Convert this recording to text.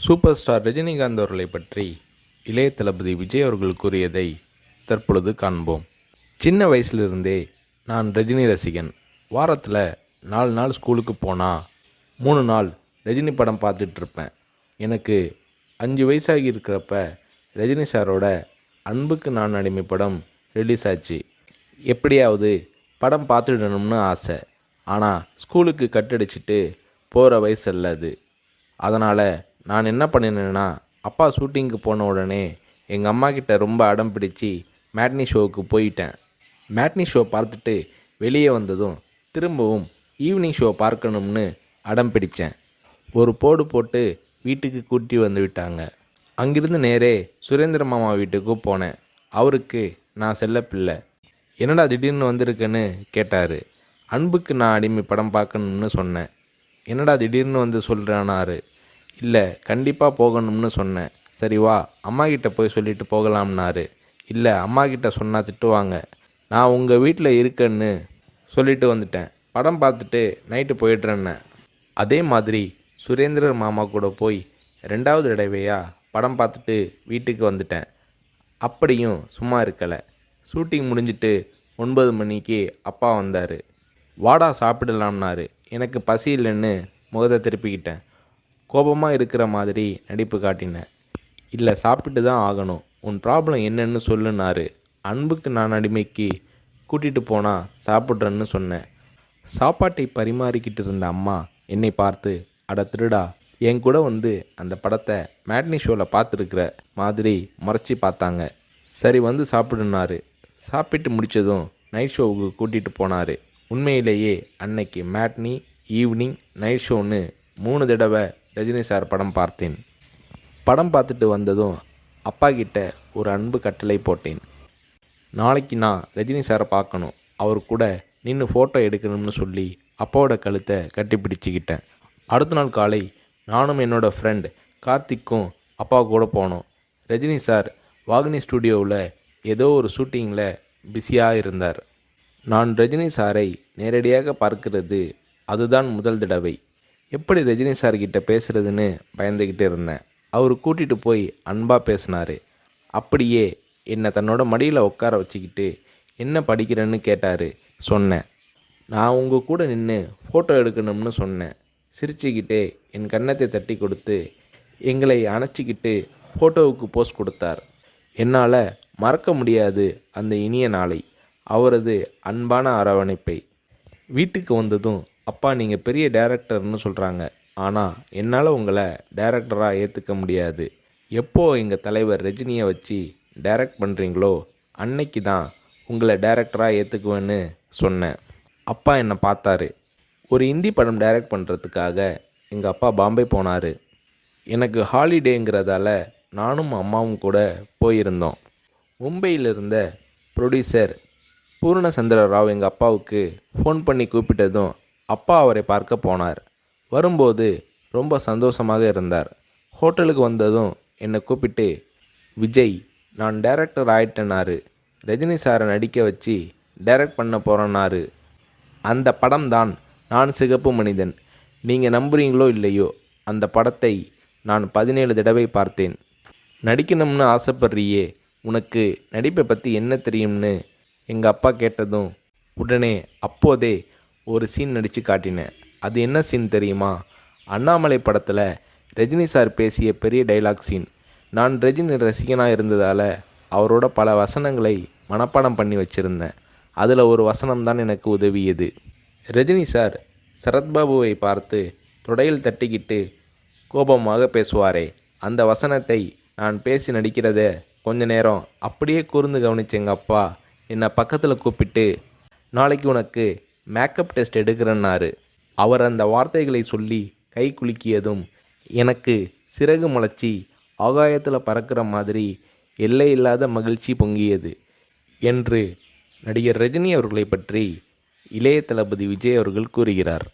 Super star Rajinikanth அவர்களை பற்றி இளைய தளபதி விஜய் அவர்கள் கூறியதை தற்பொழுது காண்போம். சின்ன வயசுலிருந்தே நான் ரஜினி ரசிகன். வாரத்தில் 4 நாள் ஸ்கூலுக்கு போனால் 3 நாள் ரஜினி படம் பார்த்துட்ருப்பேன். எனக்கு 5 வயசாகி இருக்கிறப்ப ரஜினி சாரோட அன்புக்கு நான் அடிமை படம் ரிலீஸ் ஆச்சு. எப்படியாவது படம் பார்த்துடணும்னு ஆசை. ஆனால் ஸ்கூலுக்கு கட்டடிச்சிட்டு போகிற வயசு அல்ல அது. அதனால் நான் என்ன பண்ணினேன்னா, அப்பா ஷூட்டிங்க்கு போன உடனே எங்கள் அம்மா கிட்ட ரொம்ப அடம் பிடிச்சி மேட்னி ஷோவுக்கு போயிட்டேன். மேட்னி ஷோ பார்த்துட்டு வெளியே வந்ததும் திரும்பவும் ஈவினிங் ஷோ பார்க்கணும்னு அடம் பிடித்தேன். ஒரு போடு போட்டு வீட்டுக்கு கூட்டி வந்து விட்டாங்க. அங்கிருந்து நேரே சுரேந்திர மாமா வீட்டுக்கு போனேன். அவருக்கு நான் செல்லப்பிள்ளை. என்னடா திடீர்னு வந்திருக்கேன்னு கேட்டார். அன்புக்கு நான் அடிமை படம் பார்க்கணும்னு சொன்னேன். என்னடா திடீர்னு வந்து சொல்கிறானாரு. இல்லை, கண்டிப்பாக போகணும்னு சொன்னேன். சரி வா, அம்மா கிட்ட போய் சொல்லிட்டு போகலாம்னாரு. இல்லை, அம்மா கிட்ட சொன்னால் திட்டுவாங்க. நான் உங்கள் வீட்டில் இருக்கேன்னு சொல்லிட்டு வந்துட்டேன். படம் பார்த்துட்டு நைட்டு போயிடுறேன்னு. அதே மாதிரி சுரேந்திரர் மாமா கூட போய் 2வது தடவையாக படம் பார்த்துட்டு வீட்டுக்கு வந்துட்டேன். அப்படியும் சும்மா இருக்கலை. ஷூட்டிங் முடிஞ்சிட்டு 9 மணிக்கு அப்பா வந்தார். வாடா சாப்பிடலாம்னாரு. எனக்கு பசி இல்லைன்னு முகத்தை திருப்பிக்கிட்டேன். கோபமாக இருக்கிற மாதிரி நடிப்பு காட்டினேன். இல்லை, சாப்பிட்டு தான் ஆகணும். உன் ப்ராப்ளம் என்னன்னு சொல்லுனாரு. அன்புக்கு நான் அடிமைக்கு கூட்டிகிட்டு போனால் சாப்பிட்றேன்னு சொன்னேன். சாப்பாட்டை பரிமாறிக்கிட்டு இருந்த அம்மா என்னை பார்த்து, அட திருடா, என் கூட வந்து அந்த படத்தை மேட்னி ஷோவில் பார்த்துருக்குற மாதிரி முறைச்சி பார்த்தாங்க. சரி வந்து சாப்பிடுனாரு. சாப்பிட்டு முடித்ததும் நைட் ஷோவுக்கு கூட்டிகிட்டு போனார். உண்மையிலேயே அன்னைக்கு மேட்னி, ஈவினிங், நைட் ஷோன்னு 3 தடவை ரஜினி சார் படம் பார்த்தேன். படம் பார்த்துட்டு வந்ததும் அப்பா கிட்ட ஒரு அன்பு கட்டளை போட்டேன். நாளைக்கு நான் ரஜினி சாரை பார்க்கணும், அவர் கூட நின்று ஃபோட்டோ எடுக்கணும்னு சொல்லி அப்பாவோட கழுத்தை கட்டி பிடிச்சிக்கிட்டேன். அடுத்த நாள் காலை நானும் என்னோடய ஃப்ரெண்ட் கார்த்திக்கும் அப்பா கூட போனோம். ரஜினி சார் வாகினி ஸ்டுடியோவில் ஏதோ ஒரு ஷூட்டிங்கில் பிஸியாக இருந்தார். நான் ரஜினி சாரை நேரடியாக பார்க்கிறது அதுதான் முதல் தடவை. எப்படி ரஜினி சார்கிட்ட பேசுகிறதுன்னு பயந்துக்கிட்டு இருந்தேன். அவர் கூட்டிகிட்டு போய் அன்பாக பேசினார். அப்படியே என்னை தன்னோட மடியில் உட்கார வச்சுக்கிட்டு என்ன படிக்கிறேன்னு கேட்டார். சொன்னேன், நான் உங்கள் கூட நின்று ஃபோட்டோ எடுக்கணும்னு சொன்னேன். சிரிச்சுக்கிட்டே என் கன்னத்தை தட்டி கொடுத்து எங்களை அணைச்சிக்கிட்டு ஃபோட்டோவுக்கு போஸ் கொடுத்தார். என்னால் மறக்க முடியாது அந்த இனிய நாளை, அவரது அன்பான அரவணைப்பை. வீட்டுக்கு வந்ததும், அப்பா நீங்கள் பெரிய டைரக்டர்னு சொல்கிறாங்க, ஆனால் என்னால் உங்களை டைரக்டராக ஏற்றுக்க முடியாது. எப்போ எங்கள் தலைவர் ரஜினியை வச்சு டைரக்ட் பண்ணுறீங்களோ அன்னைக்கு தான் உங்களை டைரக்டராக ஏற்றுக்குவேன்னு சொன்னேன். அப்பா என்னை பார்த்தாரு. ஒரு ஹிந்தி படம் டைரக்ட் பண்ணுறதுக்காக எங்கள் அப்பா பாம்பே போனார். எனக்கு ஹாலிடேங்கிறதால நானும் அம்மாவும் கூட போயிருந்தோம். மும்பையில் இருந்த ப்ரொடியூசர் பூர்ணச்சந்திர ராவ் எங்கள் அப்பாவுக்கு ஃபோன் பண்ணி கூப்பிட்டதும் அப்பா அவரை பார்க்க போனார். வரும்போது ரொம்ப சந்தோஷமாக இருந்தார். ஹோட்டலுக்கு வந்ததும் என்னை கூப்பிட்டு, விஜய், நான் டைரக்டர் ஆயிட்டேனாரு. ரஜினி சாரை நடிக்க வச்சு டைரக்ட் பண்ண போகிறேன்னாரு. அந்த படம் தான் நான் சிகப்பு மனிதன். நீங்கள் நம்புறீங்களோ இல்லையோ, அந்த படத்தை நான் 17 தடவை பார்த்தேன். நடிக்கணும்னு ஆசைப்படுறியே, உனக்கு நடிப்பை பற்றி என்ன தெரியும்னு எங்கள் அப்பா கேட்டதும் உடனே அப்போதே ஒரு சீன் நடித்து காட்டினேன். அது என்ன சீன் தெரியுமா? அண்ணாமலை படத்தில் ரஜினி சார் பேசிய பெரிய டைலாக் சீன். நான் ரஜினி ரசிகனாக இருந்ததால் அவரோட பல வசனங்களை மனப்பாடம் பண்ணி வச்சுருந்தேன். அதில் ஒரு வசனம்தான் எனக்கு உதவியது. ரஜினி சார் சரத்பாபுவை பார்த்து தொடையில் தட்டிக்கிட்டு கோபமாக பேசுவாரே, அந்த வசனத்தை நான் பேசி நடிக்கிறத கொஞ்ச நேரம் அப்படியே கூர்ந்து கவனிச்ச எங்கள் அப்பா என்னை பக்கத்தில் கூப்பிட்டு, நாளைக்கு உனக்கு மேக்கப் டெஸ்ட் எடுக்கிறேன்னாரு. அவர் அந்த வார்த்தைகளை சொல்லி கை குலுக்கியதும் எனக்கு சிறகு முளைச்சி ஆகாயத்தில் பறக்கிற மாதிரி எல்லையில்லாத மகிழ்ச்சி பொங்கியது என்று நடிகர் ரஜினி அவர்களை பற்றி இளைய தளபதி விஜய் அவர்கள் கூறுகிறார்.